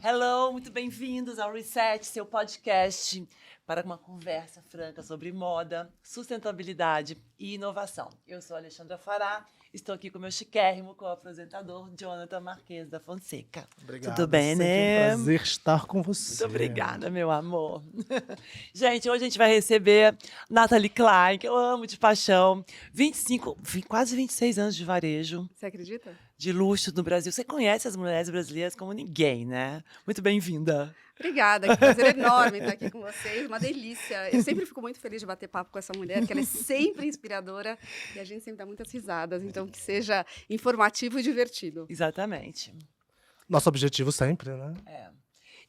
Hello, muito bem-vindos ao Reset, seu podcast para uma conversa franca sobre moda, sustentabilidade e inovação. Eu sou a Alexandra Fará, estou aqui com o meu chiquérrimo co-apresentador, Jonathan Marques da Fonseca. Obrigado, Tudo bem, sempre né? um prazer estar com você. Muito obrigada, meu amor. Gente, hoje a gente vai receber Nathalie Klein, que eu amo de paixão. Quase 26 anos de varejo. Você acredita? De luxo no Brasil. Você conhece as mulheres brasileiras como ninguém, né? Muito bem-vinda. Obrigada, que prazer enorme estar aqui com vocês, uma delícia. Eu sempre fico muito feliz de bater papo com essa mulher, que ela é sempre inspiradora e a gente sempre dá muitas risadas, então que seja informativo e divertido. Exatamente. Nosso objetivo sempre, né? É.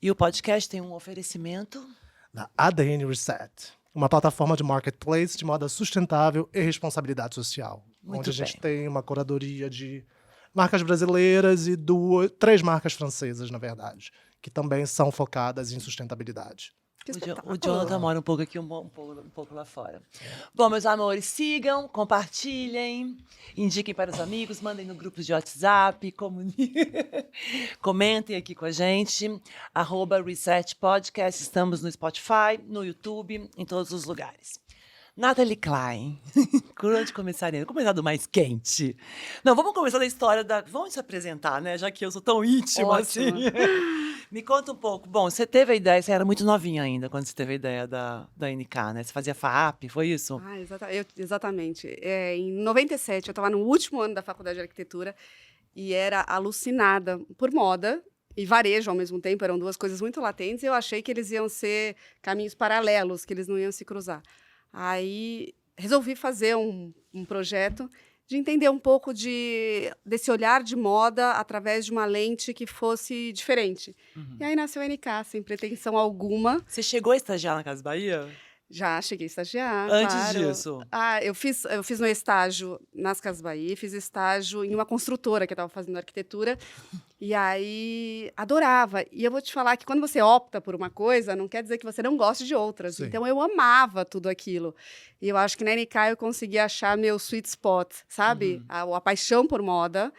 E o podcast tem um oferecimento Da ADN Reset, uma plataforma de marketplace de moda sustentável e responsabilidade social. Muito onde a gente bem. tem uma curadoria de marcas brasileiras e 3 marcas francesas, na verdade, que também são focadas em sustentabilidade. Que O espetáculo. Jonathan mora um pouco aqui, um pouco lá fora. Bom, meus amores, sigam, compartilhem, indiquem para os amigos, mandem no grupo de WhatsApp, comentem aqui com a gente, @Reset Podcast, estamos no Spotify, no YouTube, em todos os lugares. Nathalie Klein, por onde começaria? Vamos começar do mais quente. Não, vamos começar da história da... Vamos se apresentar, né? Já que eu sou tão íntima Ótimo. assim. Me conta um pouco. Bom, você teve a ideia, você era muito novinha ainda quando você teve a ideia da NK, né? Você fazia FAAP, foi isso? Ah, exatamente. Em 97, eu estava no último ano da faculdade de arquitetura e era alucinada por moda e varejo ao mesmo tempo, eram duas coisas muito latentes e eu achei que eles iam ser caminhos paralelos, que eles não iam se cruzar. Aí resolvi fazer um projeto de entender um pouco desse olhar de moda através de uma lente que fosse diferente. E aí nasceu a NK, sem pretensão alguma. Você chegou a estagiar na Casa Bahia? Já cheguei a estagiar, Antes claro. disso? Eu fiz meu estágio nas Casas Bahia, fiz estágio em uma construtora que estava fazendo arquitetura, e aí adorava. E eu vou te falar que quando você opta por uma coisa, não quer dizer que você não goste de outras. Sim. Então, eu amava tudo aquilo. E eu acho que na NK eu consegui achar meu sweet spot, sabe? A paixão por moda,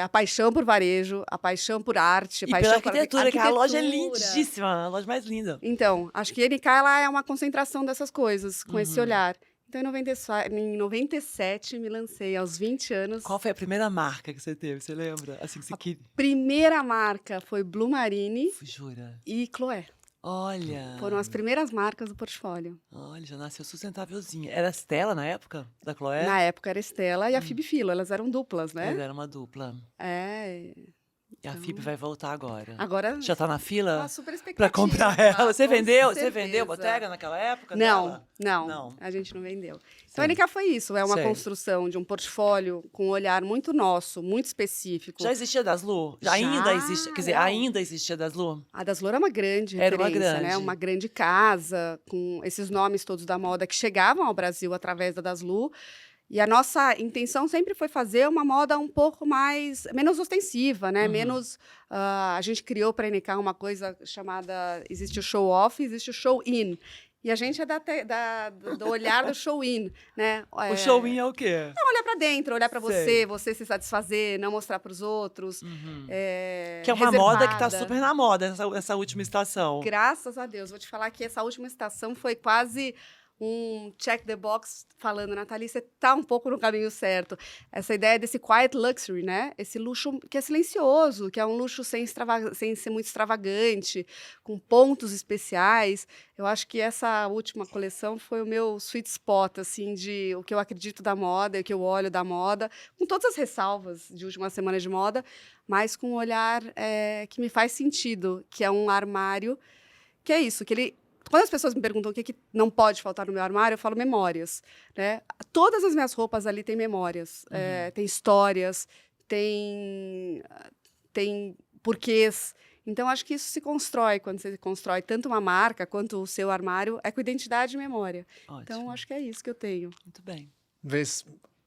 a paixão por varejo, a paixão por arte, a E paixão pela por arquitetura, que a loja é arquitetura. lindíssima, a loja mais linda. Então, acho que a NK ela é uma concentração dessas coisas, com esse olhar. Então, em 97, me lancei, aos 20 anos. Qual foi a primeira marca que você teve, você lembra? Assim que você queria... Primeira marca foi Blue Marine Jura? e Chloé. Olha. Foram as primeiras marcas do portfólio. Olha, já nasceu sustentávelzinha. Era a Stella na época, da Chloé? Na época era Estela e a Phoebe Philo, elas eram duplas, né? Elas eram uma dupla. E a Então- Phoebe vai voltar agora. Agora, Já tá na fila uma super pra expectativa. comprar ela. Você com vendeu? Você certeza. vendeu Bottega naquela época? Não, dela? não, Não. a gente não vendeu. Sim. Então, a NK foi isso, é uma Sei. construção de um portfólio com um olhar muito nosso, muito específico. Já existia Daslu? Já, Ainda existe? Quer dizer, não. ainda existia Daslu? A Daslu era uma grande Era uma referência, né? grande. Uma grande casa, com esses nomes todos da moda que chegavam ao Brasil através da Daslu. E a nossa intenção sempre foi fazer uma moda um pouco menos ostensiva, né? Menos... a gente criou para a NK uma coisa chamada... Existe o show-off, existe o show-in. E a gente é do olhar do show-in, né? O show-in é o quê? Olhar para dentro, olhar para Sei. você se satisfazer, não mostrar para os outros. Que é uma moda que tá reservada. super na moda, essa última estação. Graças a Deus. Vou te falar que essa última estação foi quase um check the box falando, Nathalie, você tá um pouco no caminho certo. Essa ideia desse quiet luxury, né? Esse luxo que é silencioso, que é um luxo sem ser muito extravagante, com pontos especiais. Eu acho que essa última coleção foi o meu sweet spot, assim, de o que eu acredito da moda, o que eu olho da moda, com todas as ressalvas de última semana de moda, mas com um olhar que me faz sentido, que é um armário, que é isso, que ele... Quando as pessoas me perguntam o que não pode faltar no meu armário, eu falo memórias, né? Todas as minhas roupas ali têm memórias, tem histórias, tem porquês. Então, acho que isso se constrói quando você constrói tanto uma marca quanto o seu armário, é com identidade e memória. Ótimo. Então, acho que é isso que eu tenho. Muito bem.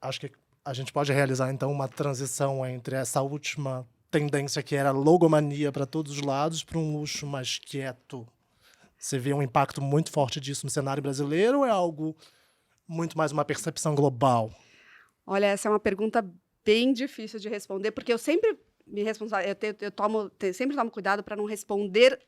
Acho que a gente pode realizar, então, uma transição entre essa última tendência que era logomania para todos os lados para um luxo mais quieto? Você vê um impacto muito forte disso no cenário brasileiro ou é algo muito mais uma percepção global? Olha, essa é uma pergunta bem difícil de responder, porque eu sempre sempre tomo cuidado para não responder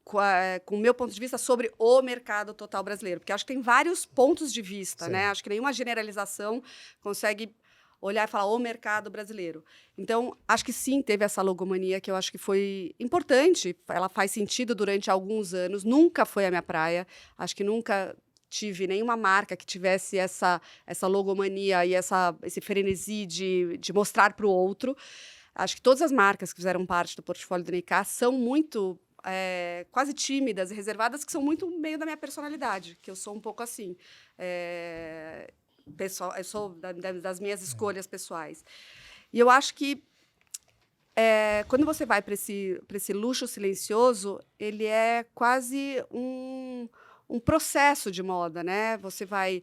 com o meu ponto de vista sobre o mercado total brasileiro, porque acho que tem vários pontos de vista, Sim. né? Acho que nenhuma generalização consegue olhar e falar o mercado brasileiro. Então, acho que sim, teve essa logomania que eu acho que foi importante, ela faz sentido durante alguns anos, nunca foi a minha praia, acho que nunca tive nenhuma marca que tivesse essa logomania e esse frenesi de mostrar para o outro. Acho que todas as marcas que fizeram parte do portfólio do NK são muito quase tímidas e reservadas, que são muito meio da minha personalidade, que eu sou um pouco assim. Eu sou das minhas escolhas pessoais. E eu acho que quando você vai para esse luxo silencioso, ele é quase um processo de moda, né? Você vai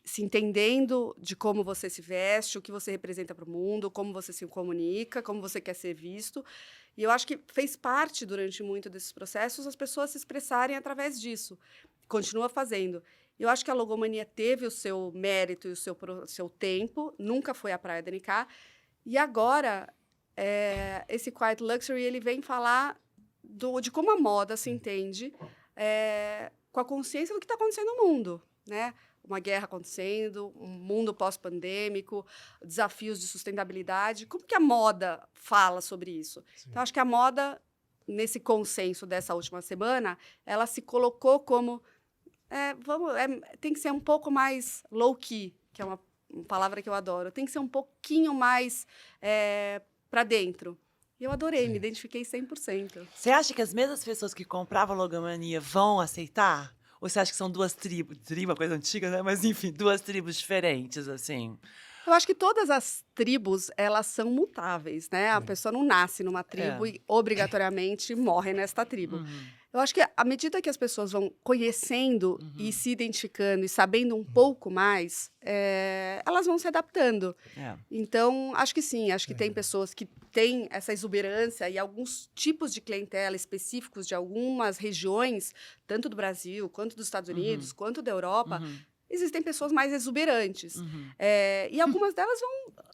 se entendendo de como você se veste, o que você representa para o mundo, como você se comunica, como você quer ser visto. E eu acho que fez parte, durante muito desses processos, as pessoas se expressarem através disso. Continua fazendo. Eu acho que a logomania teve o seu mérito e o seu tempo, nunca foi a praia da NK. E agora, esse Quiet Luxury ele vem falar de como a moda se entende com a consciência do que está acontecendo no mundo, né? Uma guerra acontecendo, um mundo pós-pandêmico, desafios de sustentabilidade. Como que a moda fala sobre isso? Sim. Então, acho que a moda, nesse consenso dessa última semana, ela se colocou como tem que ser um pouco mais low-key, que é uma palavra que eu adoro. Tem que ser um pouquinho mais para dentro. E eu adorei, me identifiquei 100%. Você acha que as mesmas pessoas que compravam logomania vão aceitar? Ou você acha que são duas tribos? Tribo, uma coisa antiga, né? Mas, enfim, duas tribos diferentes, assim. Eu acho que todas as tribos, elas são mutáveis, né? A pessoa não nasce numa tribo e obrigatoriamente morre nesta tribo. Eu acho que à medida que as pessoas vão conhecendo e se identificando e sabendo um pouco mais, elas vão se adaptando. Então, acho que sim, acho que tem pessoas que têm essa exuberância e alguns tipos de clientela específicos de algumas regiões, tanto do Brasil, quanto dos Estados Unidos, quanto da Europa, existem pessoas mais exuberantes. E algumas delas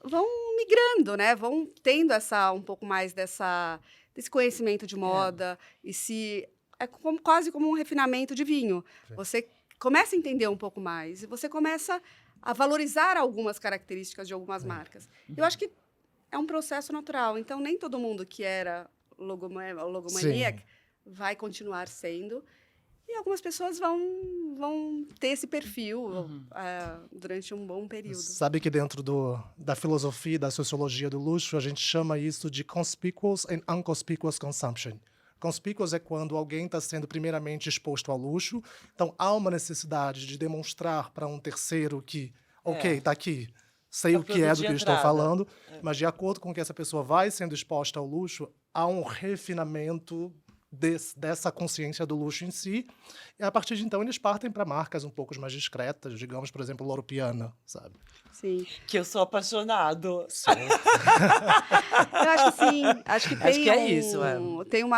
vão migrando, né? Vão tendo um pouco mais desse conhecimento de moda e quase como um refinamento de vinho. Você começa a entender um pouco mais e você começa a valorizar algumas características de algumas marcas. Eu acho que é um processo natural. Então, nem todo mundo que era logomaníaco vai continuar sendo. E algumas pessoas vão ter esse perfil durante um bom período. Sabe que dentro da filosofia e da sociologia do luxo, a gente chama isso de conspicuous and inconspicuous consumption. Conspicuous é quando alguém está sendo primeiramente exposto ao luxo, então há uma necessidade de demonstrar para um terceiro que, está aqui, sei o que é do que eu estou falando, mas de acordo com que essa pessoa vai sendo exposta ao luxo, há um refinamento dessa consciência do luxo em si, e a partir de então eles partem para marcas um pouco mais discretas, digamos, por exemplo, Loro Piana, sabe? Sim. Que eu sou apaixonado. Eu acho que sim. Acho que tem isso. Tem um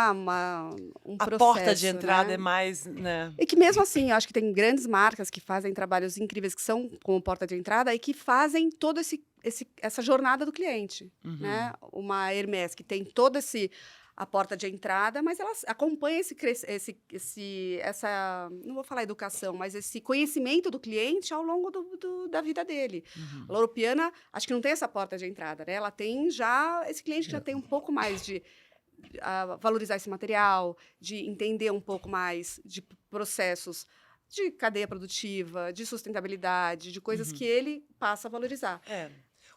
processo, A porta de entrada né? é mais, né? E que mesmo assim, eu acho que tem grandes marcas que fazem trabalhos incríveis, que são como porta de entrada, e que fazem toda essa jornada do cliente, né? Uma Hermès que tem toda a porta de entrada, mas ela acompanha essa, não vou falar educação, mas esse conhecimento do cliente ao longo da vida dele. A Loro Piana, acho que não tem essa porta de entrada, né? Ela tem já esse cliente que já tem um pouco mais de valorizar esse material, de entender um pouco mais de processos de cadeia produtiva, de sustentabilidade, de coisas que ele passa a valorizar.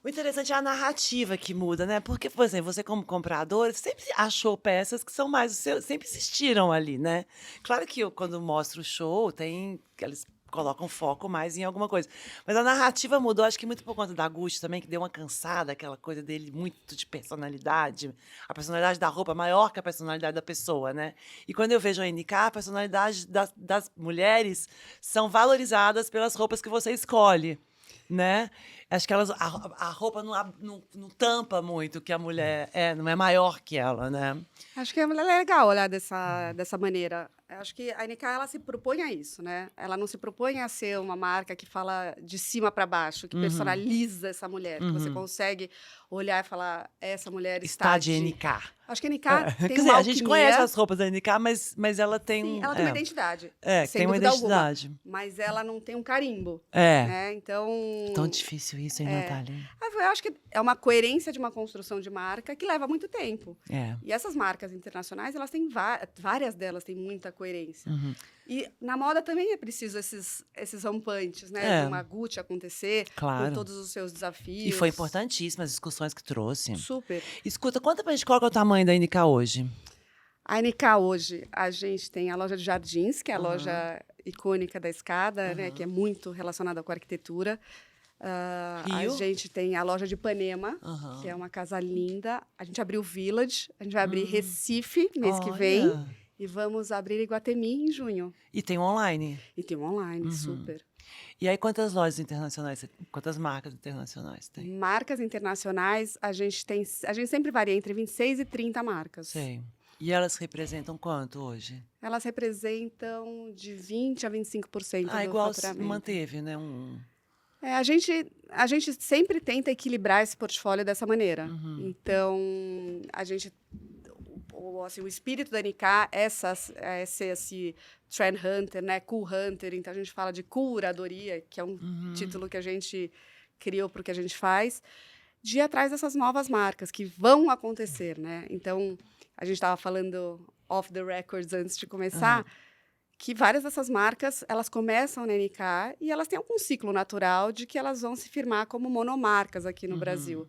O interessante é a narrativa que muda, né? Porque, por exemplo, você como comprador sempre achou peças que são mais... sempre existiram ali, né? Claro que quando mostro o show, eles colocam foco mais em alguma coisa. Mas a narrativa mudou, acho que muito por conta da Gucci também, que deu uma cansada, aquela coisa dele muito de personalidade. A personalidade da roupa maior que a personalidade da pessoa, né? E quando eu vejo a NK, a personalidade das mulheres são valorizadas pelas roupas que você escolhe. né? Acho que a roupa não tampa muito que a mulher não é maior que ela, né? Acho que é legal olhar dessa maneira. Acho que a NK ela se propõe a isso, né? Ela não se propõe a ser uma marca que fala de cima para baixo, que personaliza essa mulher, que você consegue olhar e falar, essa mulher Está de NK. Acho que a NK Quer tem dizer, uma a gente alquimia. conhece as roupas da NK, mas ela tem Sim, ela tem uma identidade. Sem tem uma dúvida alguma. identidade. Mas ela não tem um carimbo. É. Né? Então. Tão difícil isso, hein, Natália? Eu acho que é uma coerência de uma construção de marca que leva muito tempo. É. E essas marcas internacionais, elas têm várias delas têm muita coerência. Uhum. E na moda também é preciso esses rompantes, né? De uma Gucci acontecer, Claro. com todos os seus desafios. E foi importantíssima as discussões que trouxe. Super. Escuta, conta pra gente qual que é o tamanho da NK hoje. A NK hoje, a gente tem a loja de Jardins, que é a loja icônica da escada, né? Que é muito relacionada com a arquitetura. A gente tem a loja de Ipanema, que é uma casa linda. A gente abriu Village, a gente vai abrir Recife mês que vem. E vamos abrir Iguatemi em junho. E tem online. E tem um online, super. E aí, quantas lojas internacionais, quantas marcas internacionais tem? Marcas internacionais, a gente sempre varia entre 26 e 30 marcas. Sei. E elas representam quanto hoje? Elas representam de 20% a 25% do igual faturamento. manteve, né? A gente sempre tenta equilibrar esse portfólio dessa maneira. Então, o espírito da NK é ser esse trend hunter, né? Cool hunter. Então, a gente fala de curadoria, que é um título que a gente criou para o que a gente faz, de ir atrás dessas novas marcas que vão acontecer, né? Então, a gente estava falando off the records antes de começar, que várias dessas marcas, elas começam na NK e elas têm algum ciclo natural de que elas vão se firmar como monomarcas aqui no Brasil.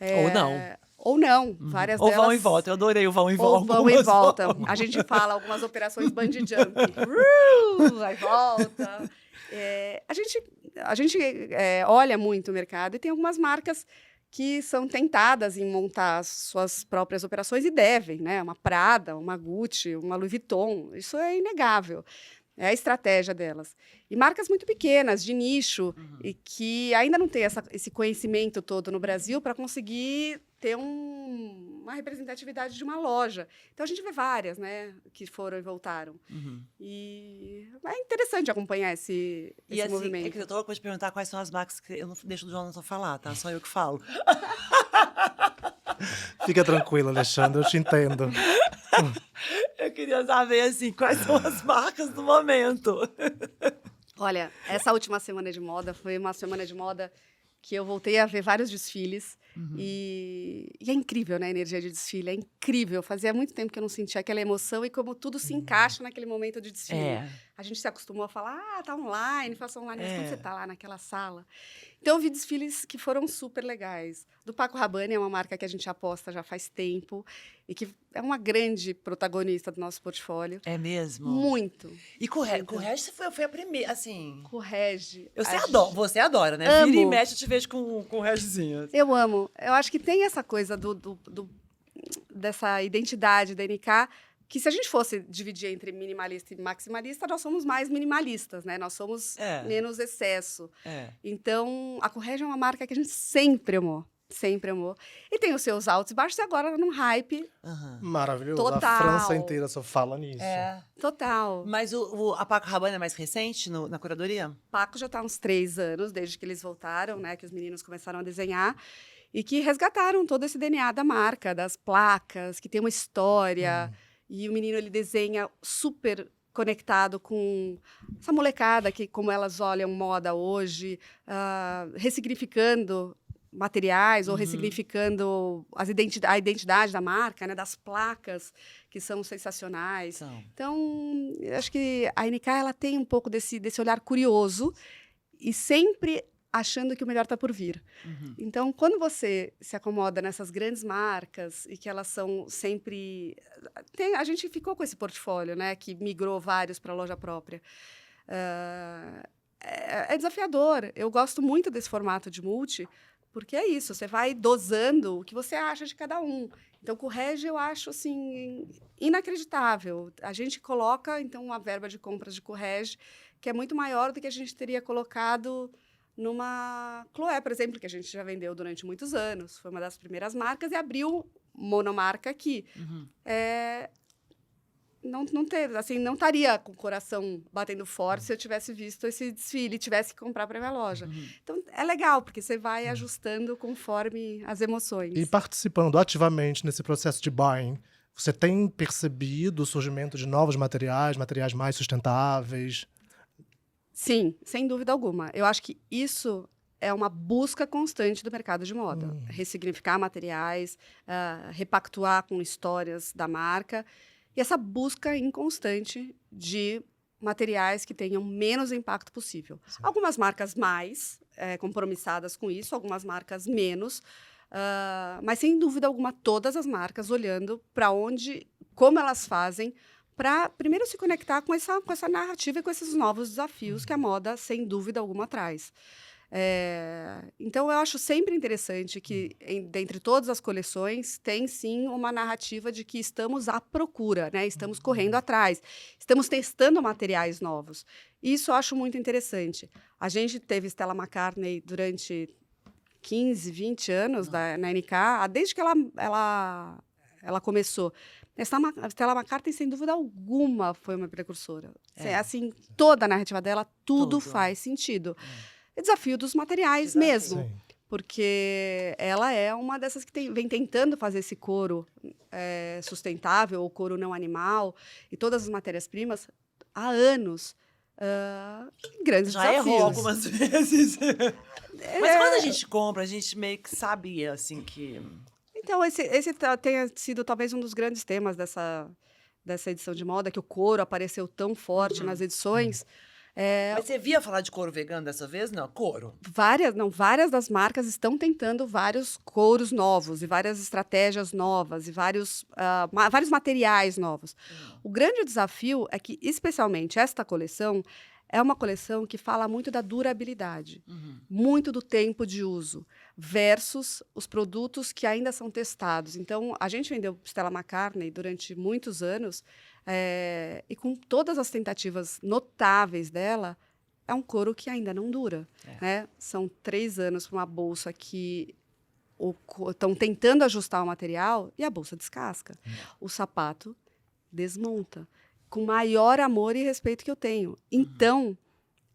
Ou não. Ou não. Várias Ou delas... vão e voltam. Eu adorei o vão e Ou voltam. vão e voltam. A gente fala algumas operações bungee jump. Aí volta. A gente olha muito o mercado e tem algumas marcas que são tentadas em montar suas próprias operações e devem, né? Uma Prada, uma Gucci, uma Louis Vuitton. Isso é inegável. É a estratégia delas. E marcas muito pequenas, de nicho, e que ainda não têm esse conhecimento todo no Brasil para conseguir ter uma representatividade de uma loja. Então, a gente vê várias, né, que foram e voltaram. E é interessante acompanhar esse assim, movimento. É que eu tô louca pra te perguntar quais são as marcas que eu não deixo o Jonathan falar, tá? Só eu que falo. Fica tranquilo, Alexandre, eu te entendo. Eu queria saber, assim, quais são as marcas do momento. Olha, essa última semana de moda foi uma semana de moda que eu voltei a ver vários desfiles. E é incrível, né, a energia de desfile. É incrível. Fazia muito tempo que eu não sentia aquela emoção e como tudo se encaixa naquele momento de desfile. A gente se acostumou a falar, tá online, faça online. Mas quando você tá lá naquela sala... Então, eu vi desfiles que foram super legais. Do Paco Rabanne, é uma marca que a gente aposta já faz tempo e que é uma grande protagonista do nosso portfólio. É mesmo? Muito. E Correge foi a primeira, assim... Correge. Você adora, né? Amo. Vira e mexe, eu te vejo com Regezinho. Eu amo. Eu acho que tem essa coisa dessa identidade da NK, que se a gente fosse dividir entre minimalista e maximalista, nós somos mais minimalistas, né? Nós somos menos excesso. Então, a Correge é uma marca que a gente sempre amou. Sempre amou. E tem os seus altos e baixos, e agora num hype. Maravilhoso. Total. A França inteira só fala nisso. Total. Mas a Paco Rabanne é mais recente na curadoria? Paco já está há uns 3 anos, desde que eles voltaram, né? Que os meninos começaram a desenhar. E que resgataram todo esse DNA da marca, das placas, que tem uma história... E o menino, ele desenha super conectado com essa molecada, que como elas olham moda hoje, ressignificando materiais ou ressignificando a identidade da marca, né, das placas, que são sensacionais. Então, acho que a NK ela tem um pouco desse olhar curioso e sempre achando que o melhor está por vir. Então, quando você se acomoda nessas grandes marcas e que elas são sempre... a gente ficou com esse portfólio, né, que migrou vários para a loja própria. É desafiador. Eu gosto muito desse formato de multi, porque é isso, você vai dosando o que você acha de cada um. Então, com o Regi, eu acho, assim, inacreditável. A gente coloca, então, uma verba de compras de Correge que é muito maior do que a gente teria colocado numa Chloé, por exemplo, que a gente já vendeu durante muitos anos. Foi uma das primeiras marcas e abriu monomarca aqui. Não teve, assim, não estaria com o coração batendo forte se eu tivesse visto esse desfile e tivesse que comprar para minha loja. Então, é legal, porque você vai ajustando conforme as emoções. E participando ativamente nesse processo de buying, você tem percebido o surgimento de novos materiais mais sustentáveis? Sim, sem dúvida alguma. Eu acho que isso é uma busca constante do mercado de moda. Ressignificar materiais, repactuar com histórias da marca. E essa busca inconstante de materiais que tenham menos impacto possível. Sim. Algumas marcas mais compromissadas com isso, algumas marcas menos. Mas, sem dúvida alguma, todas as marcas olhando para como elas fazem para, primeiro, se conectar com essa narrativa e com esses novos desafios que a moda, sem dúvida alguma, traz. Então, eu acho sempre interessante que, dentre todas as coleções, tem, sim, uma narrativa de que estamos à procura, né? Estamos correndo atrás, estamos testando materiais novos. Isso eu acho muito interessante. A gente teve Stella McCartney durante 15, 20 anos na NK, desde que ela começou. A Stella McCartney, sem dúvida alguma, foi uma precursora. Assim, toda a narrativa dela, tudo faz sentido. É desafio dos materiais mesmo. Sim. Porque ela é uma dessas que vem tentando fazer esse couro sustentável, ou couro não animal, e todas as matérias-primas, há anos. Grandes Já desafios. errou algumas vezes. Mas quando a gente compra, a gente meio que sabia, assim, que... Então, esse tenha sido talvez um dos grandes temas dessa edição de moda, que o couro apareceu tão forte nas edições. Mas você via falar de couro vegano dessa vez? Não, couro. Várias das marcas estão tentando vários couros novos e várias estratégias novas e vários materiais novos. O grande desafio é que, especialmente, esta coleção é uma coleção que fala muito da durabilidade, muito do tempo de uso, versus os produtos que ainda são testados. Então, a gente vendeu Stella McCartney durante muitos anos, e com todas as tentativas notáveis dela, é um couro que ainda não dura. Né? São 3 anos para uma bolsa que estão tentando ajustar o material e a bolsa descasca. O sapato desmonta. Com maior amor e respeito que eu tenho. Então,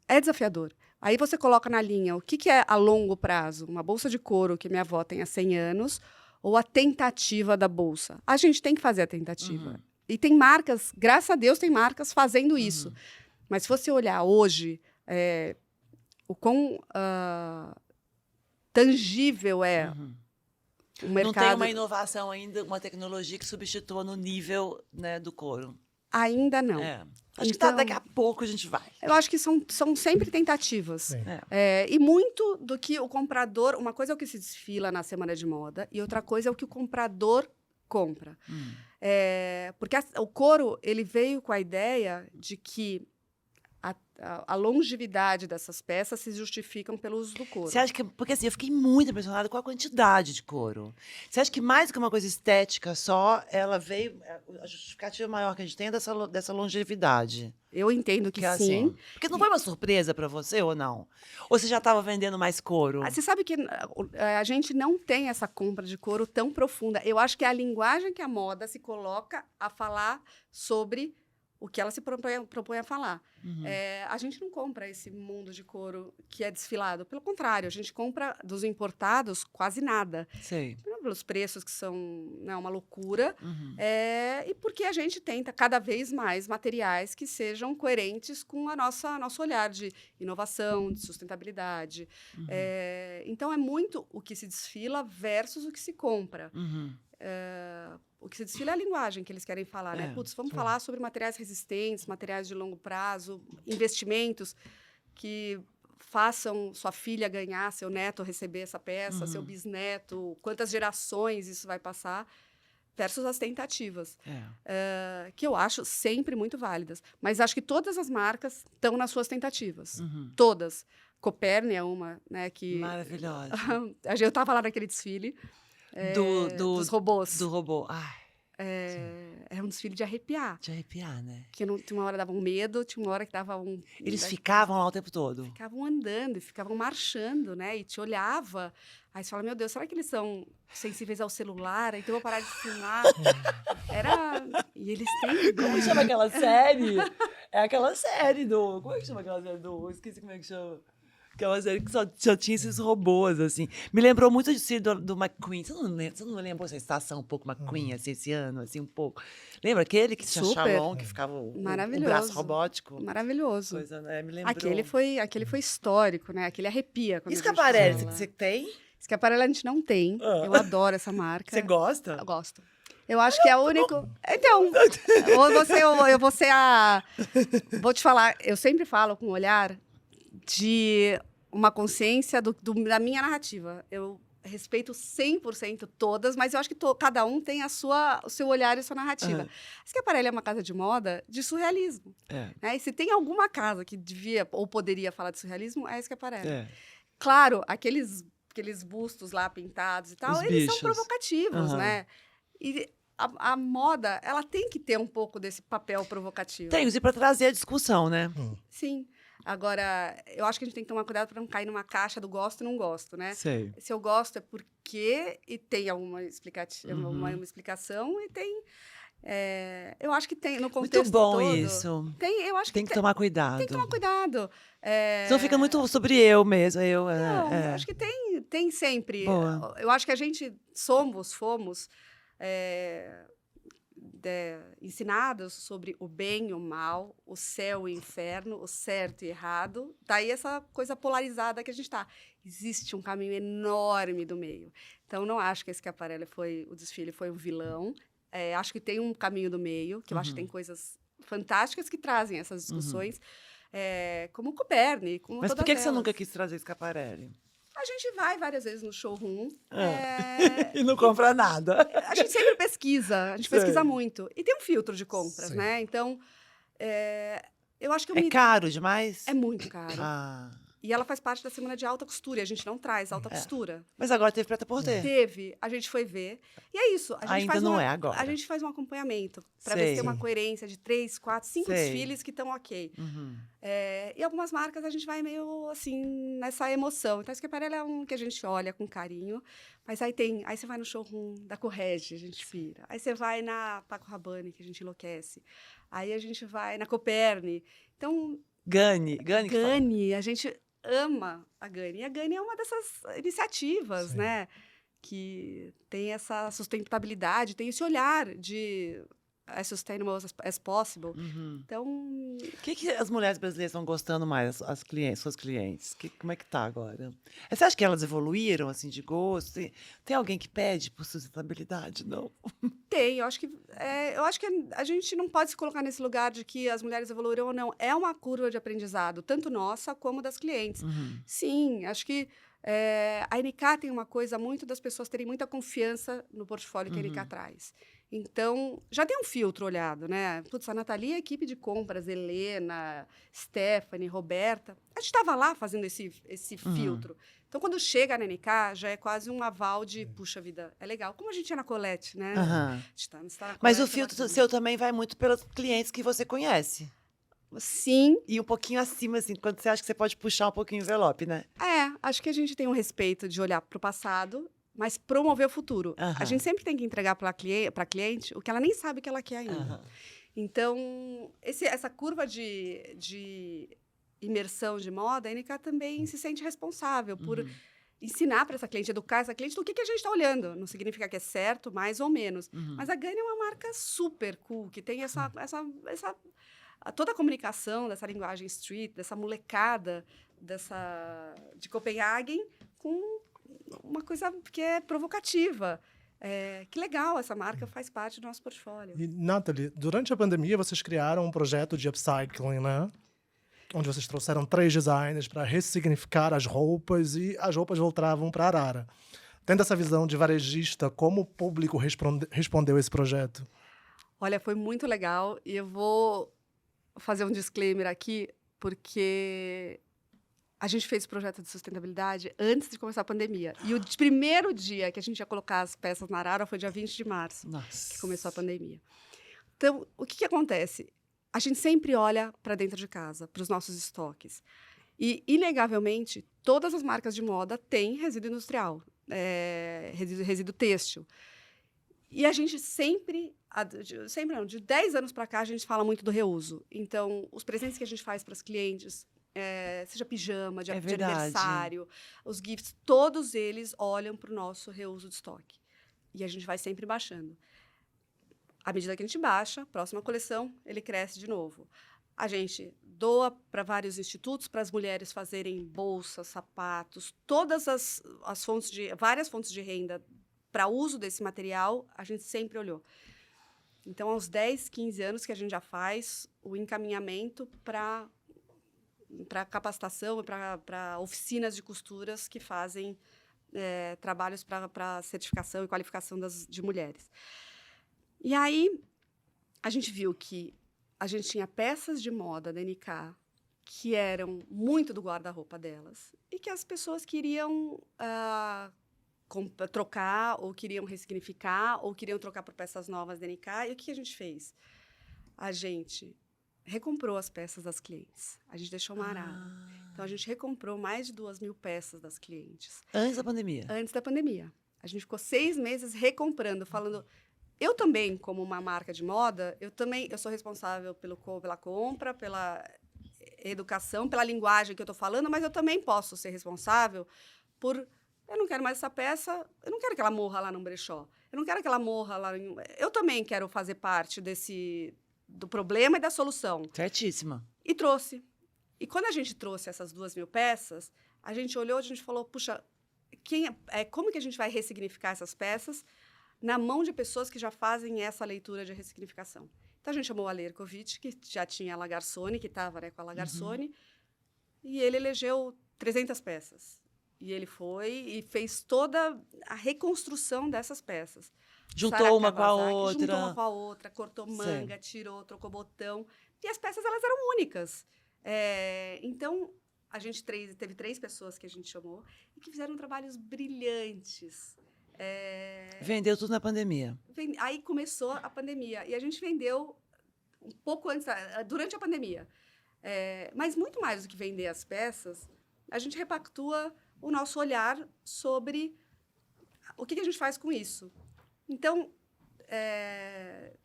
é desafiador. Aí você coloca na linha o que é a longo prazo? Uma bolsa de couro que minha avó tem há 100 anos ou a tentativa da bolsa? A gente tem que fazer a tentativa. E tem marcas, graças a Deus, tem marcas fazendo isso. Mas se você olhar hoje, o quão tangível é o mercado... Não tem uma inovação ainda, uma tecnologia que substitua no nível, né, do couro. Ainda não. Acho que daqui a pouco a gente vai. Eu acho que são sempre tentativas. E muito do que o comprador... Uma coisa é o que se desfila na Semana de Moda e outra coisa é o que o comprador compra. Porque o couro ele veio com a ideia de que a longevidade dessas peças se justificam pelo uso do couro. Você acha que... Porque assim, eu fiquei muito impressionada com a quantidade de couro. Você acha que mais do que uma coisa estética só, ela veio... A justificativa maior que a gente tem é dessa longevidade? Eu entendo que sim. Assim, porque não foi uma surpresa para você, ou não? Ou você já estava vendendo mais couro? Você sabe que a gente não tem essa compra de couro tão profunda. Eu acho que é a linguagem que a moda se coloca a falar sobre o que ela se propõe a falar. A gente não compra esse mundo de couro que é desfilado. Pelo contrário, a gente compra dos importados quase nada. Sei. Pelos preços que são uma loucura. E porque a gente tenta cada vez mais materiais que sejam coerentes com nosso olhar de inovação, de sustentabilidade. Então, é muito o que se desfila versus o que se compra. O que se desfila é a linguagem que eles querem falar, né? Putz, vamos falar sobre materiais resistentes, materiais de longo prazo, investimentos que façam sua filha ganhar, seu neto receber essa peça, seu bisneto, quantas gerações isso vai passar, versus as tentativas, que eu acho sempre muito válidas. Mas acho que todas as marcas estão nas suas tentativas. Todas. Coperne é uma, né, que... Maravilhosa. Eu estava lá naquele desfile. Dos robôs. Do robô. Ai. era um desfile de arrepiar. De arrepiar, né? Que não, tinha uma hora dava um medo, tinha uma hora que dava um... Eles ficavam lá o tempo todo. Ficavam andando, ficavam marchando, né? E te olhava. Aí você fala, meu Deus, será que eles são sensíveis ao celular? Então eu vou parar de filmar. E eles têm... Como chama aquela série? É aquela série do... Como é que chama aquela série do... Esqueci como é que chama. Aquela série que só tinha esses robôs, assim. Me lembrou muito do McQueen. Você não lembrou essa estação um pouco McQueen, assim, esse ano, assim, um pouco? Lembra aquele que tinha Super. Shalom, que ficava o Maravilhoso. braço robótico? Maravilhoso. Coisa, né? Me lembrou. Aquele foi histórico, né? Aquele arrepia. Quando a gente Escaparelli, fala. você tem? Escaparelli a gente não tem. Ah. Eu adoro essa marca. Você gosta? Eu gosto. Eu acho que é o único... Então, eu vou ser a... Vou te falar, eu sempre falo com um olhar de uma consciência da minha narrativa. Eu respeito 100% todas, mas eu acho que cada um tem o seu olhar e a sua narrativa. A Schiaparelli é uma casa de moda de surrealismo. Né? E se tem alguma casa que devia ou poderia falar de surrealismo, é a Schiaparelli. Claro, aqueles bustos lá pintados e tal, eles são provocativos, né? E a moda, ela tem que ter um pouco desse papel provocativo. Tem, e para trazer a discussão, né? Sim. Agora, eu acho que a gente tem que tomar cuidado para não cair numa caixa do gosto e não gosto, né? Sei. Se eu gosto é porque e tem alguma explicação e tem... eu acho que tem, no contexto muito bom todo, isso. Eu acho Tem que tomar cuidado. Tem que tomar cuidado. Senão fica muito sobre eu mesmo. Eu acho que tem sempre. Boa. Eu acho que a gente fomos ensinados sobre o bem e o mal, o céu e o inferno, o certo e errado. Daí essa coisa polarizada que a gente está. Existe um caminho enorme do meio. Então, não acho que esse Schiaparelli o desfile foi um vilão. Acho que tem um caminho do meio, que eu acho que tem coisas fantásticas que trazem essas discussões, como o Coperni, como Mas por todas que você elas. nunca quis trazer Schiaparelli? A gente vai várias vezes no showroom. E não compra nada. A gente sempre pesquisa, pesquisa muito. E tem um filtro de compras, Sim. né? Então, eu acho que eu É caro demais? É muito caro. Ah. E ela faz parte da semana de alta costura. E a gente não traz alta costura. Mas agora teve preta-porter. Teve. A gente foi ver. E é isso. A gente Ainda faz não é agora. A gente faz um acompanhamento para ver Sei. se tem uma coerência de 3, 4, 5 Sei. desfiles que estão ok. E algumas marcas a gente vai meio assim, nessa emoção. Então, a Schiaparelli é um que a gente olha com carinho. Mas aí você vai no showroom da Correge, a gente pira. Aí você vai na Paco Rabanne, que a gente enlouquece. Aí a gente vai na Coperni. Então... Gani, a gente ama a Gani. E a Gani é uma dessas iniciativas, Sim. né? Que tem essa sustentabilidade, tem esse olhar de as sustainable as possible. Então... O que as mulheres brasileiras estão gostando mais, suas clientes? Como é que tá agora? Você acha que elas evoluíram, assim, de gosto? Tem alguém que pede por sustentabilidade? Não? Tem, eu acho que a gente não pode se colocar nesse lugar de que as mulheres evoluíram ou não. É uma curva de aprendizado, tanto nossa como das clientes. Sim, acho que a NK tem uma coisa muito das pessoas terem muita confiança no portfólio que a NK traz. Então, já tem um filtro olhado, né? Putz, a Nathalie, a equipe de compras, Helena, Stephanie, Roberta, a gente estava lá fazendo esse filtro. Então, quando chega na NK, já é quase um aval de, puxa vida, é legal. Como a gente é na Colette, né? A gente tá na Mas Colette, o filtro seu também vai muito pelos clientes que você conhece. Sim. E um pouquinho acima, assim, quando você acha que você pode puxar um pouquinho o envelope, né? Acho que a gente tem um respeito de olhar para o passado, mas promover o futuro. A gente sempre tem que entregar para a cliente o que ela nem sabe que ela quer ainda. Então, essa curva de imersão de moda, a NK também se sente responsável por ensinar para essa cliente, educar essa cliente do que a gente está olhando. Não significa que é certo, mais ou menos. Mas a Gani é uma marca super cool, que tem toda a comunicação dessa linguagem street, dessa molecada de Copenhagen, com uma coisa que é provocativa. Que legal, essa marca faz parte do nosso portfólio. E, Nathalie, durante a pandemia, vocês criaram um projeto de upcycling, né? Onde vocês trouxeram 3 designers para ressignificar as roupas e as roupas voltavam para Arara. Tendo essa visão de varejista, como o público respondeu esse projeto? Olha, foi muito legal e eu vou fazer um disclaimer aqui, porque A gente fez o projeto de sustentabilidade antes de começar a pandemia. E o primeiro dia que a gente ia colocar as peças na arara foi dia 20 de março, Nossa. que começou a pandemia. Então, o que acontece? A gente sempre olha para dentro de casa, para os nossos estoques. E, inegavelmente, todas as marcas de moda têm resíduo industrial, resíduo têxtil. E a gente sempre não, de 10 anos para cá, a gente fala muito do reuso. Então, os presentes que a gente faz para as clientes, seja pijama, de aniversário, os gifts, todos eles olham para o nosso reuso de estoque. E a gente vai sempre baixando. À medida que a gente baixa, próxima coleção, ele cresce de novo. A gente doa para vários institutos, para as mulheres fazerem bolsas, sapatos, todas várias fontes de renda para uso desse material, a gente sempre olhou. Então, aos 10, 15 anos que a gente já faz o encaminhamento para capacitação, para oficinas de costuras que fazem trabalhos para certificação e qualificação de mulheres. E aí, a gente viu que a gente tinha peças de moda da NK que eram muito do guarda-roupa delas e que as pessoas queriam trocar, ou queriam ressignificar, ou queriam trocar por peças novas da NK. E o que a gente fez? A gente recomprou as peças das clientes. A gente deixou uma arara. Então, a gente recomprou mais de 2.000 peças das clientes. Antes da pandemia? Antes da pandemia. A gente ficou 6 meses recomprando, falando... Eu também, como uma marca de moda, eu sou responsável pela compra, pela educação, pela linguagem que eu estou falando, mas eu também posso ser responsável por... Eu não quero mais essa peça, eu não quero que ela morra lá num brechó. Eu não quero que ela morra lá... Eu também quero fazer parte do problema e da solução. Certíssima. E trouxe. E quando a gente trouxe essas 2.000 peças, a gente olhou, a gente falou, puxa, como que a gente vai ressignificar essas peças na mão de pessoas que já fazem essa leitura de ressignificação? Então, a gente chamou o Ale Ercovitch, que já tinha a La Garçonne, que estava com a La Garçonne, e ele elegeu 300 peças. E ele foi e fez toda a reconstrução dessas peças. Juntou uma com a outra. Juntou uma com a outra, cortou manga, tirou, trocou botão. E as peças, elas eram únicas. Então, a gente teve 3 pessoas que a gente chamou e que fizeram trabalhos brilhantes. Vendeu tudo na pandemia. Aí começou a pandemia. E a gente vendeu um pouco antes, durante a pandemia. Mas muito mais do que vender as peças, a gente repactua o nosso olhar sobre o que a gente faz com isso. Então,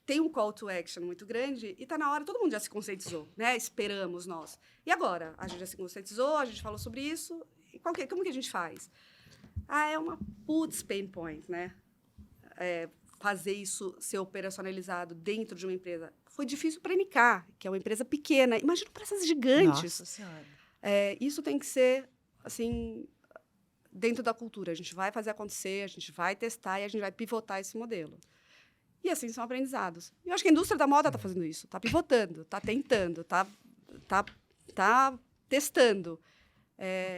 tem um call to action muito grande e está na hora, todo mundo já se conscientizou, né? Esperamos nós. E agora? A gente já se conscientizou, a gente falou sobre isso, e como que a gente faz? É uma pain point, né? Fazer isso ser operacionalizado dentro de uma empresa. Foi difícil para a NK, que é uma empresa pequena. Imagina para essas gigantes. Nossa Senhora. Isso tem que ser, assim, dentro da cultura. A gente vai fazer acontecer, a gente vai testar e a gente vai pivotar esse modelo. E assim são aprendizados. Eu acho que a indústria da moda está fazendo isso. Está pivotando, está tentando, está testando.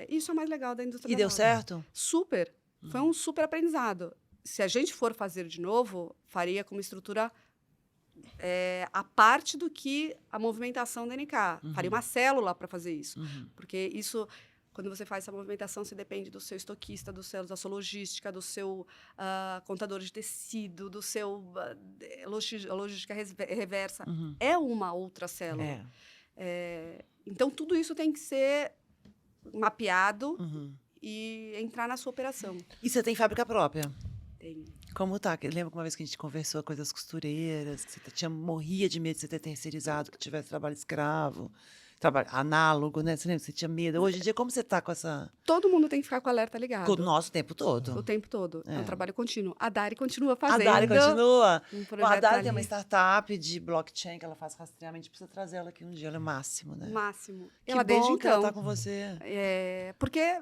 Isso é o mais legal da indústria da moda. E deu certo? Super. Foi um super aprendizado. Se a gente for fazer de novo, faria com uma estrutura a parte do que a movimentação da NK. Faria uma célula para fazer isso. Porque isso, quando você faz essa movimentação, você depende do seu estoquista, da sua logística, do seu contador de tecido, do seu logística reversa. É uma outra célula. Então, tudo isso tem que ser mapeado e entrar na sua operação. E você tem fábrica própria? Tem. Como tá? Lembra que uma vez que a gente conversou com as costureiras, que você morria de medo de você ter terceirizado, que tivesse trabalho escravo, trabalho análogo, né? Você lembra que você tinha medo? Hoje em dia, como você tá com essa... Todo mundo tem que ficar com o alerta ligado. Com o nosso tempo todo. O tempo todo. É um trabalho contínuo. A Dari continua fazendo. A Dari continua? Bom, a Dari tem uma startup de blockchain que ela faz rastreamento. Precisa trazer ela aqui um dia. Ela é o máximo, né? Máximo. Que ela bom desde que ela então. tá com você. Porque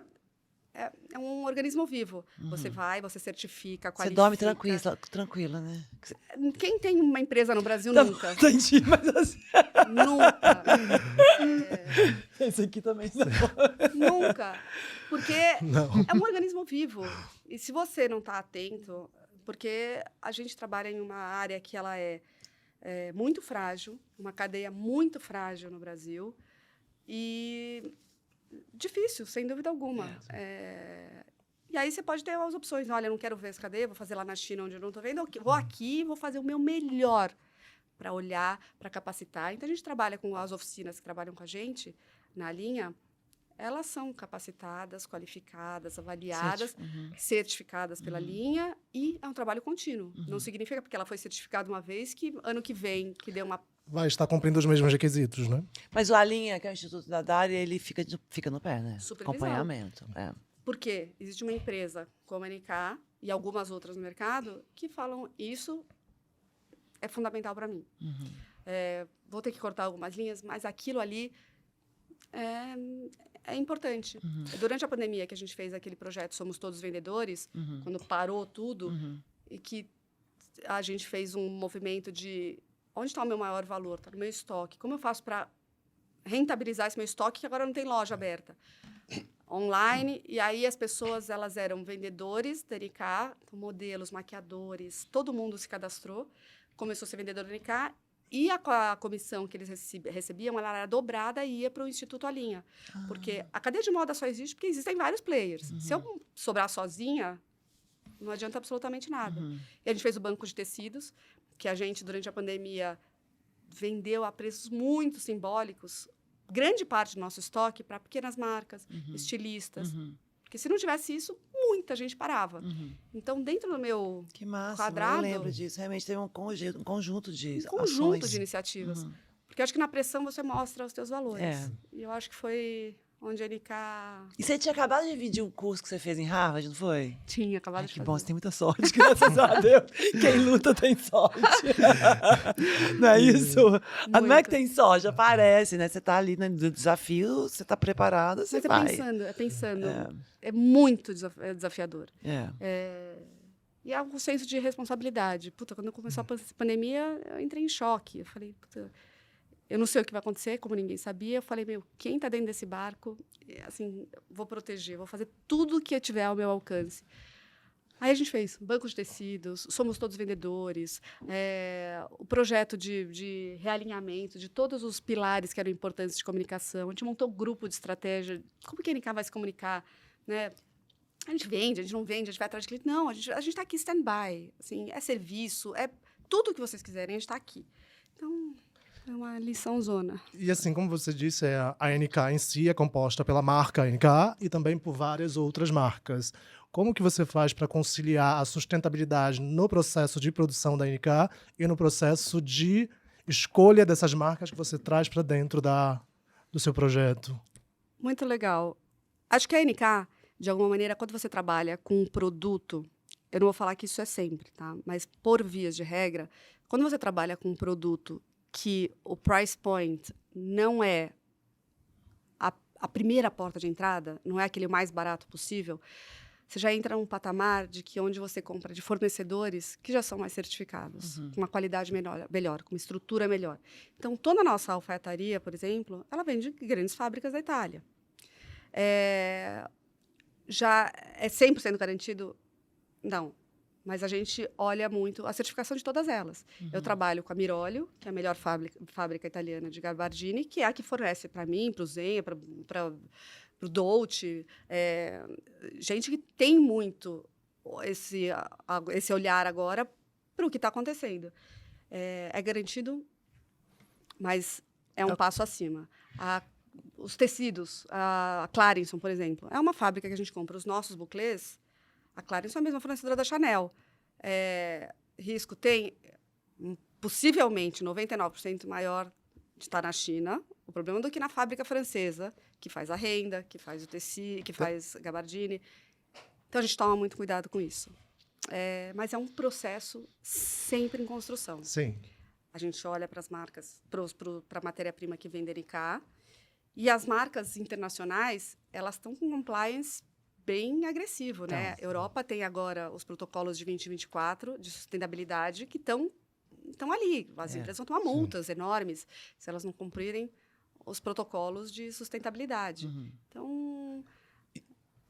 é um organismo vivo. Você vai, você certifica, qualifica. Você dorme tranquila, né? Quem tem uma empresa no Brasil nunca? Entendi, mas assim... Nunca. Esse aqui também não. Nunca. Porque é um organismo vivo. E se você não está atento... Porque a gente trabalha em uma área que ela é muito frágil, uma cadeia muito frágil no Brasil. E difícil, sem dúvida alguma. E aí você pode ter as opções. Olha, eu não quero ver essa cadeia, vou fazer lá na China, onde eu não estou vendo. Vou aqui, vou fazer o meu melhor para olhar, para capacitar. Então, a gente trabalha com as oficinas que trabalham com a gente na linha. Elas são capacitadas, qualificadas, avaliadas, certificadas pela linha, e é um trabalho contínuo. Não significa porque ela foi certificada uma vez que ano que vem, que deu uma... Vai estar cumprindo os mesmos requisitos, né? Mas o Alinha, que é o Instituto da Dália, ele fica no pé, né? Supervisão. Acompanhamento. Por quê? Existe uma empresa como a NK e algumas outras no mercado que falam isso é fundamental para mim. Vou ter que cortar algumas linhas, mas aquilo ali é importante. Durante a pandemia que a gente fez aquele projeto Somos Todos Vendedores, quando parou tudo, e que a gente fez um movimento de onde está o meu maior valor? Está no meu estoque. Como eu faço para rentabilizar esse meu estoque que agora não tem loja aberta? Online, e aí as pessoas, elas eram vendedores da NK, modelos, maquiadores, todo mundo se cadastrou, começou a ser vendedor da NK, e a comissão que eles recebiam, ela era dobrada e ia para o Instituto Alinha. Porque a cadeia de moda só existe porque existem vários players. Se eu sobrar sozinha, não adianta absolutamente nada. E a gente fez o banco de tecidos, que a gente, durante a pandemia, vendeu a preços muito simbólicos, grande parte do nosso estoque para pequenas marcas, estilistas. Porque se não tivesse isso, muita gente parava. Então, dentro do meu que massa, quadrado... eu lembro disso. Realmente teve um conjunto de de iniciativas. Porque eu acho que na pressão você mostra os teus valores. E eu acho que foi onde a NK... E você tinha acabado de dividir o curso que você fez em Harvard, não foi? Tinha acabado de que fazer. bom, você tem muita sorte, graças a Deus. Quem luta tem sorte. Não é isso? Não é que tem sorte, aparece, né? Você tá ali no desafio, você tá preparada, você vai. É pensando. É muito desafiador. E é um senso de responsabilidade. Puta, quando começou a pandemia, eu entrei em choque. Eu falei, puta, eu não sei o que vai acontecer, como ninguém sabia. Eu falei, quem está dentro desse barco, assim, vou proteger, vou fazer tudo que eu tiver ao meu alcance. Aí a gente fez banco de tecidos, Somos Todos Vendedores, o projeto de realinhamento de todos os pilares que eram importantes de comunicação. A gente montou um grupo de estratégia. Como que a NK vai se comunicar, né? A gente vende, a gente não vende, a gente vai atrás de cliente. Não, a gente está aqui stand-by. Assim, é serviço, é tudo o que vocês quiserem, a gente está aqui. Então... é uma lição zona. E assim, como você disse, a NK em si é composta pela marca NK e também por várias outras marcas. Como que você faz para conciliar a sustentabilidade no processo de produção da NK e no processo de escolha dessas marcas que você traz para dentro do seu projeto? Muito legal. Acho que a NK, de alguma maneira, quando você trabalha com um produto, eu não vou falar que isso é sempre, tá? Mas por vias de regra, quando você trabalha com um produto que o price point não é a primeira porta de entrada, não é aquele mais barato possível, você já entra num patamar de que onde você compra de fornecedores que já são mais certificados, com uma qualidade melhor, com uma estrutura melhor. Então, toda a nossa alfaiataria, por exemplo, ela vem de grandes fábricas da Itália. Já é 100% garantido? Não. Mas a gente olha muito a certificação de todas elas. Eu trabalho com a Mirolio, que é a melhor fábrica italiana de gabardine, que é a que fornece para mim, para o Zegna, para o Dolce. Gente que tem muito esse olhar agora para o que está acontecendo. É garantido, mas é um passo acima. Os tecidos, a Clarison, por exemplo, é uma fábrica que a gente compra os nossos buclés. A Clarison é a mesma fornecedora da Chanel. Risco tem, possivelmente, 99% maior de estar na China. O problema do que na fábrica francesa, que faz a renda, que faz o tecido, que faz gabardine. Então, a gente toma muito cuidado com isso. Mas é um processo sempre em construção. Sim. A gente olha para as marcas, para a matéria-prima que vem da NK, e as marcas internacionais, elas estão com compliance bem agressivo, né? A Europa tem agora os protocolos de 2024 de sustentabilidade que estão ali. As empresas vão tomar multas enormes se elas não cumprirem os protocolos de sustentabilidade. Então...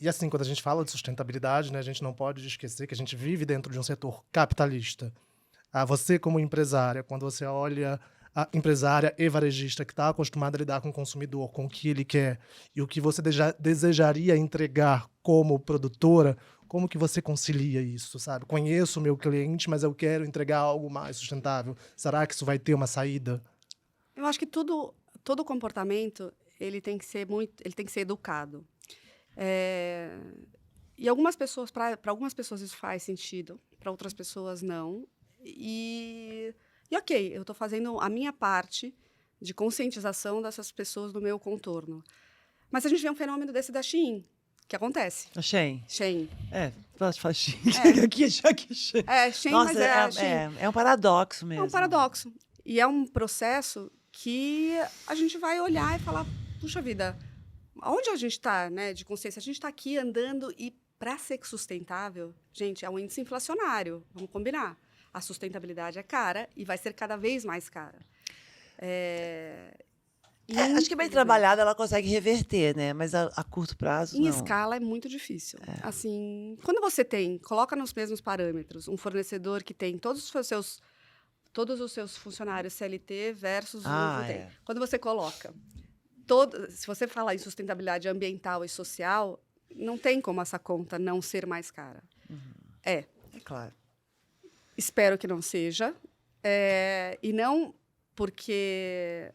E assim, quando a gente fala de sustentabilidade, né, a gente não pode esquecer que a gente vive dentro de um setor capitalista. Você, como empresária, quando você olha a empresária e varejista que está acostumada a lidar com o consumidor, com o que ele quer e o que você desejaria entregar como produtora, como que você concilia isso, sabe? Conheço o meu cliente, mas eu quero entregar algo mais sustentável. Será que isso vai ter uma saída? Eu acho que todo comportamento ele tem que ser educado. E algumas pessoas, para algumas pessoas isso faz sentido, para outras pessoas não. E ok, eu estou fazendo a minha parte de conscientização dessas pessoas do meu contorno. Mas a gente vê um fenômeno desse da Shein, que acontece. A Shein. Shein. Pode falar Shein. É. Aqui, Shein. Shein, Nossa, mas a Shein. é um paradoxo mesmo. É um paradoxo. E é um processo que a gente vai olhar e falar, puxa vida, onde a gente está, né, de consciência? A gente está aqui andando e, para ser sustentável, gente, é um índice inflacionário, vamos combinar. A sustentabilidade é cara e vai ser cada vez mais cara. Acho que bem trabalhada ela consegue reverter, né? Mas a curto prazo, Em não. escala é muito difícil. Assim, quando você coloca nos mesmos parâmetros um fornecedor que tem todos os seus funcionários CLT versus um que tem. Quando você coloca se você falar em sustentabilidade ambiental e social, não tem como essa conta não ser mais cara. É claro. Espero que não seja. E não porque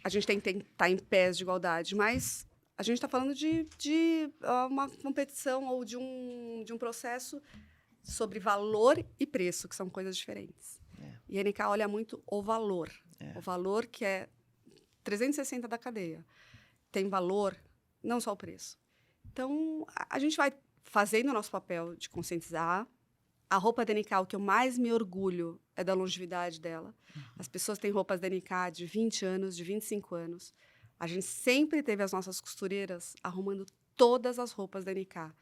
a gente tem que estar em pés de igualdade, mas a gente está falando de uma competição ou de um processo sobre valor e preço, que são coisas diferentes. E a NK olha muito o valor. O valor que é 360 da cadeia. Tem valor, não só o preço. Então, a gente vai fazendo o nosso papel de conscientizar. A roupa da NK, o que eu mais me orgulho é da longevidade dela. As pessoas têm roupas da NK de 20 anos, de 25 anos. A gente sempre teve as nossas costureiras arrumando todas as roupas da NK.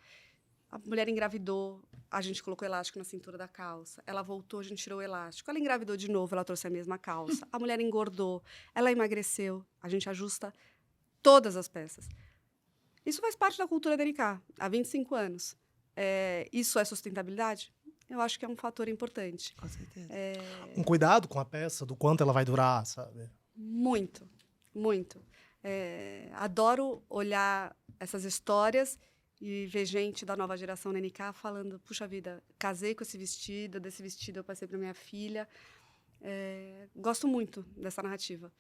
A mulher engravidou, a gente colocou elástico na cintura da calça. Ela voltou, a gente tirou o elástico. Ela engravidou de novo, ela trouxe a mesma calça. A mulher engordou, ela emagreceu. A gente ajusta todas as peças. Isso faz parte da cultura da NK há 25 anos. Isso é sustentabilidade? Eu acho que é um fator importante. Com certeza. Um cuidado com a peça, do quanto ela vai durar, sabe? Muito, muito. Adoro olhar essas histórias e ver gente da nova geração na NK falando, puxa vida, casei com esse vestido, desse vestido eu passei para minha filha. Gosto muito dessa narrativa.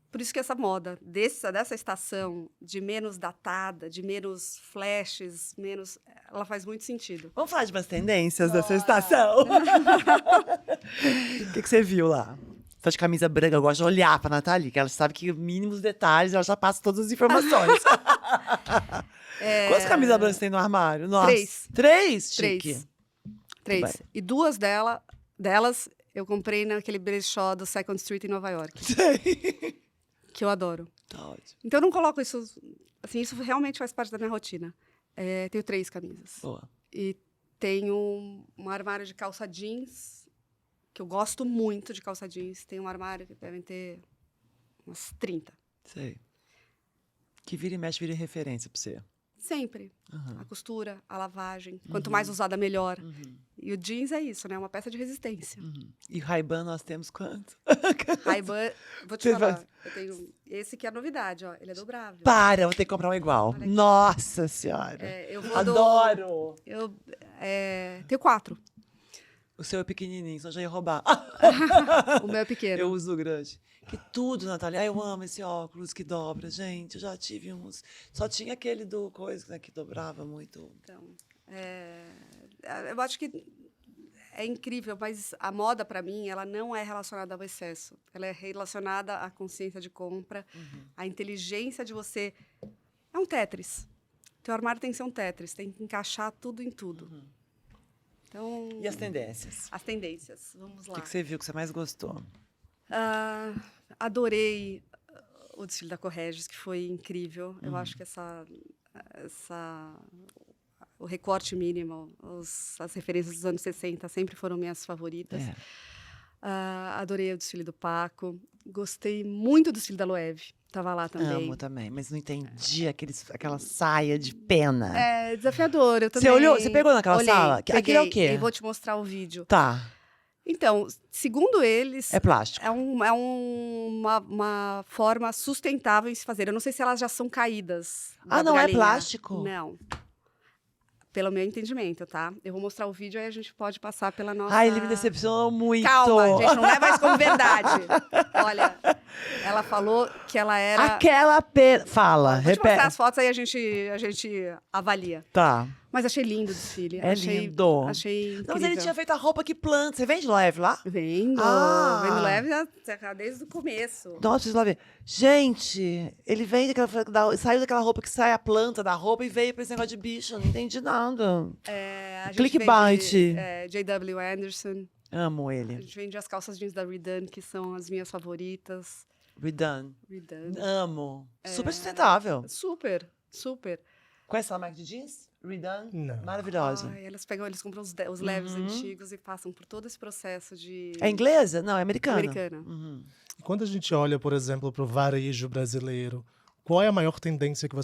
Por isso que essa moda dessa estação de menos datada, de menos flashes, ela faz muito sentido. Vamos falar de umas tendências dessa estação? O que você viu lá? Tá de camisa branca, eu gosto de olhar pra Nathalie, que ela sabe que mínimos detalhes, ela já passa todas as informações. Quantas camisas brancas tem no armário? Nossa. 3. 3? Chique. 3. E 2 delas eu comprei naquele brechó do Second Street em Nova York. Sei. Que eu adoro. Tá ótimo. Então eu não coloco isso... Assim, isso realmente faz parte da minha rotina. Tenho 3 camisas. Boa. E tenho um armário de calça jeans, que eu gosto muito de calça jeans. Tem um armário que devem ter umas 30. Sei. Que vira e mexe, vira referência pra você. Sempre. Uhum. A costura, a lavagem. Quanto mais usada, melhor. E o jeans é isso, né? Uma peça de resistência. E Ray-Ban nós temos quanto? Ray-Ban, vou te Você falar. Eu tenho esse que é a novidade, ó. Ele é dobrável. Para, vou ter que comprar um igual. Olha aqui. Nossa Senhora. Eu vou Adoro. Eu tenho 4. O seu é pequenininho, senão já ia roubar. O meu é pequeno. Eu uso o grande. Que tudo, Natália. Ai, eu amo esse óculos que dobra, gente. Eu já tive uns. Só tinha aquele do coisa, né, que dobrava muito. Então, eu acho que é incrível, mas a moda, para mim, ela não é relacionada ao excesso. Ela é relacionada à consciência de compra, à inteligência de você... É um Tetris. Teu armário tem que ser um Tetris, tem que encaixar tudo em tudo. Então, E as tendências? as tendências, vamos lá. O que você viu que você mais gostou? Adorei o desfile da Corregis, que foi incrível. Eu acho que o recorte mínimo, as referências dos anos 60 sempre foram minhas favoritas. Adorei o desfile do Paco. Gostei muito do desfile da Loewe. Estava lá também. Amo também, mas não entendi aquela saia de pena. É desafiador, eu também. Você olhou? Você pegou naquela Olhei, sala? Peguei, Aquilo é o quê? Eu vou te mostrar o vídeo. Tá. Então, segundo eles, É plástico. uma forma sustentável em se fazer. Eu não sei se elas já são caídas. Ah, da não é galinha. plástico? Não. Pelo meu entendimento, tá? Eu vou mostrar o vídeo, aí a gente pode passar pela nossa... Ai, ele me decepcionou muito. Calma, gente, não é mais como verdade. Olha, ela falou que ela era... Aquela pena. Fala, Vou te mostrar repete. as fotos, aí a gente avalia. Tá. Mas achei lindo o desfile. É achei, lindo. Achei incrível. Não, mas ele tinha feito a roupa que planta. Você vende leve lá? Vendo. Ah. Vendo leve desde o começo. Nossa, preciso lá ver. Gente, ele vem saiu daquela roupa que sai a planta da roupa e veio pra esse negócio de bicho. Eu não entendi nada. A gente Clickbait. vende, J.W. Anderson. Amo A ele. gente vende as calças jeans da Redone, que são as minhas favoritas. Redone. Redone. Amo. Super sustentável. Super, super. Conhece essa marca de jeans? Redone? Não. Maravilhosa. Ai, eles compram os leves antigos e passam por todo esse processo de... É inglesa? Não, é americana. Americana. Uhum. E quando a gente olha, por exemplo, para o varejo brasileiro, qual é a maior tendência que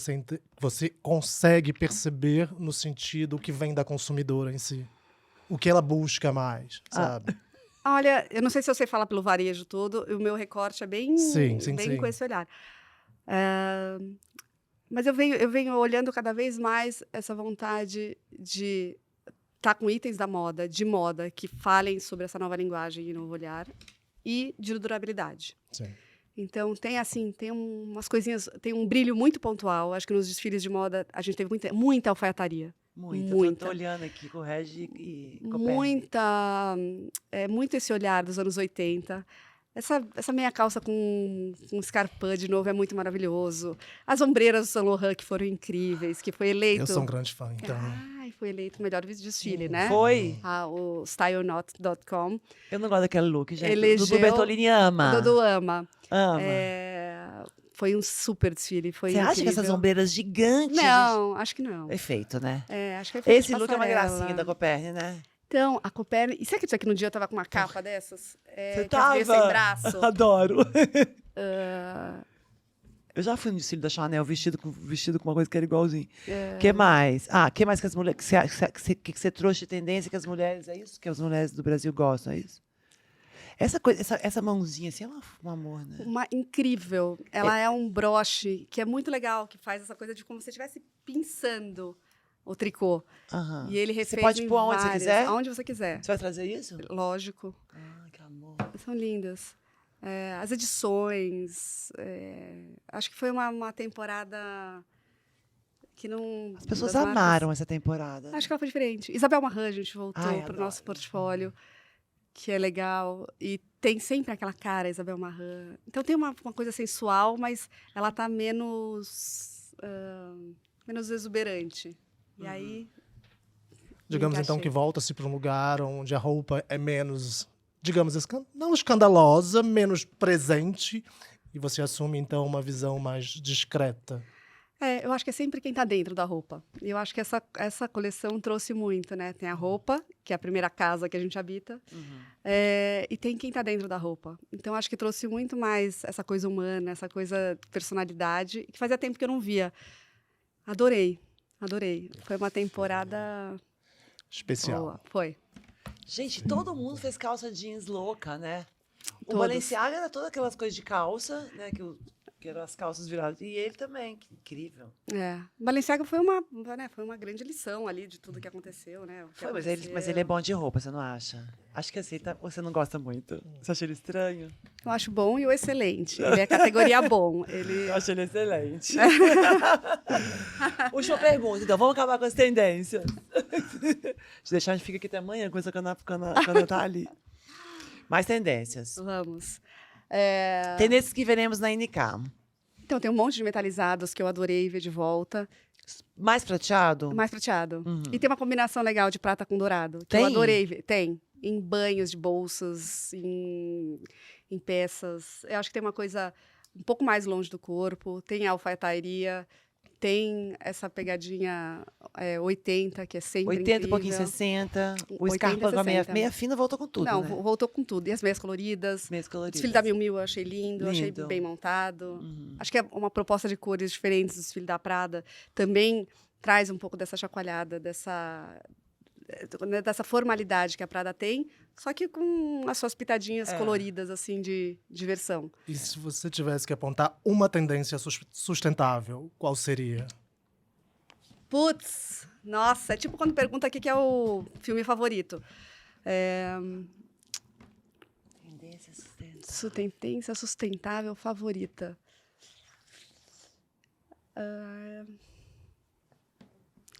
você consegue perceber no sentido que vem da consumidora em si? O que ela busca mais, sabe? Olha, eu não sei se você fala pelo varejo todo, o meu recorte é bem, Sim, bem com esse olhar. Mas eu venho olhando cada vez mais essa vontade de estar com itens da moda, de moda, que falem sobre essa nova linguagem e novo olhar, e de durabilidade. Sim. Então, tem umas coisinhas, tem um brilho muito pontual. Acho que nos desfiles de moda a gente teve muita alfaiataria. Muita. Tô olhando aqui com o Regi e Copérnico. Muito esse olhar dos anos 80. Essa meia calça com escarpã, de novo, é muito maravilhoso. As ombreiras do Saint Laurent, que foram incríveis, que foi eleito... Eu sou um grande fã, então. Ai, foi eleito o melhor desfile, né? Foi? O StyleNot.com. Eu não gosto daquele look, gente. Elegeu- Dudu Bertolini ama. Dudu ama. Ama. Foi um super desfile, foi Você incrível. acha que essas ombreiras gigantes... Não, acho que não. Efeito, né? Acho que é feito Esse de look é uma passarela. gracinha da Copérnico, né? Então, a Copérnico... E você acredita que no dia eu tava com uma capa dessas? Você que as vezes tava? sem braço. Adoro. Eu já fui no desfile da Chanel vestido com uma coisa que era igualzinho. Que mais? Que mais que as mulheres... Que você trouxe de tendência que as mulheres... É isso que as mulheres do Brasil gostam, é isso? Essa coisa, essa mãozinha assim é um amor, né? Incrível. Ela é um broche que é muito legal, que faz essa coisa de como se você estivesse pinçando o tricô. Aham. E ele refez Você pode em pôr aonde você várias- quiser? Aonde você quiser. Você vai trazer isso? Lógico. Que amor. São lindas. As edições. Acho que foi uma temporada que não... As pessoas das marcas- amaram essa temporada. Acho que ela foi diferente. Isabel Marant, a gente voltou Ai, para o adoro. nosso portfólio, que é legal. E tem sempre aquela cara, Isabel Marant. Então tem uma coisa sensual, mas ela tá menos exuberante. E aí... Digamos, me então, encaixei. que volta-se para um lugar onde a roupa é menos, digamos, não escandalosa, menos presente, e você assume, então, uma visão mais discreta. Eu acho que é sempre quem está dentro da roupa. E eu acho que essa coleção trouxe muito, né? Tem a roupa, que é a primeira casa que a gente habita, e tem quem está dentro da roupa. Então, acho que trouxe muito mais essa coisa humana, essa coisa personalidade, que fazia tempo que eu não via. Adorei. Foi uma temporada Especial. boa. Foi. Gente, todo mundo fez calça jeans louca, né? O Todos. Balenciaga era todas aquelas coisas de calça, né? Que eram as calças viradas. E ele também, que incrível. Balenciaga foi uma grande lição ali de tudo que aconteceu, né? O que Foi, mas aconteceu. ele é bom de roupa, você não acha? Acho que aceita. Você não gosta muito? Você acha ele estranho? Eu acho bom e o excelente. Ele é categoria bom. Eu acho ele excelente. Última pergunta, então. Vamos acabar com as tendências. Se deixar, a gente fica aqui até amanhã com essa quando tá ali. Mais tendências. Vamos. Tendências que veremos na NK. Então, tem um monte de metalizados que eu adorei ver de volta. Mais prateado? Mais prateado. E tem uma combinação legal de prata com dourado. Que Tem? eu adorei ver. Tem. Em banhos de bolsas, em peças. Eu acho que tem uma coisa um pouco mais longe do corpo. Tem a alfaiataria. Tem essa pegadinha 80, que é sempre 80, um incrível. pouquinho 60. O 80, Scarpa com a 60. meia fina voltou com tudo, Não, né? voltou com tudo. E as meias coloridas. Meias O coloridas. desfile da Miu Miu eu achei lindo, achei Lindo. bem montado. Acho que é uma proposta de cores diferentes do desfile da Prada. Também traz um pouco dessa chacoalhada, né, dessa formalidade que a Prada tem, só que com as suas pitadinhas É. coloridas, assim, de diversão. E se você tivesse que apontar uma tendência sustentável, qual seria? Putz, nossa, é tipo quando pergunta o que é o filme favorito. Tendência sustentável. Tendência sustentável favorita.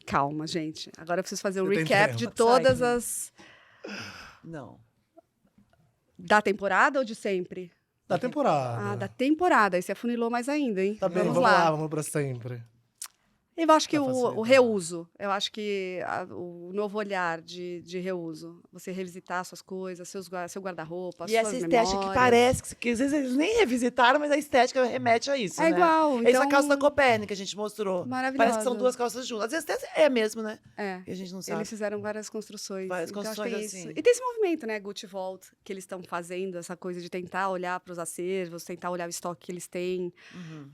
Calma, gente. Agora eu preciso fazer um Você tem recap tempo. de todas Sai, as... Não. Da temporada ou de sempre? Da temporada. Ah, da temporada. Aí você afunilou mais ainda, hein? Tá bem, vamos lá, vamos pra sempre. Eu acho que Pra o facilitar. reuso, eu acho que o novo olhar de reuso, você revisitar suas coisas, seu guarda-roupa, E suas essa estética que memórias. parece que às vezes eles nem revisitaram, mas a estética remete a isso, É né? igual, Essa então... calça da Copérnico que a gente mostrou. Maravilhosa. Parece que são duas calças juntas. Às vezes até é mesmo, né? É. E a gente não sabe. Eles fizeram várias construções. Várias então, acho que construções tem assim. isso. E tem esse movimento, né, Gucci Vault, que eles estão fazendo, essa coisa de tentar olhar para os acervos, tentar olhar o estoque que eles têm. Uhum.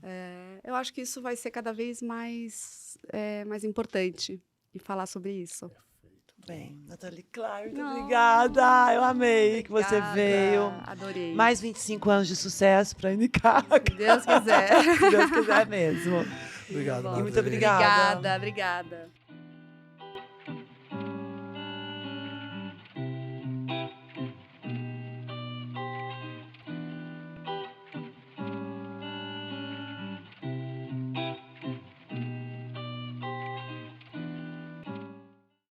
Eu acho que isso vai ser cada vez mais importante e falar sobre isso. Bem, Nathalie Claire, muito Não. obrigada. Eu amei que você Obrigada, veio. Adorei. Mais 25 anos de sucesso para NK. Se Deus quiser. Se Deus quiser mesmo. Obrigado, Tá bom. E muito Madre. obrigada. Obrigada, obrigada.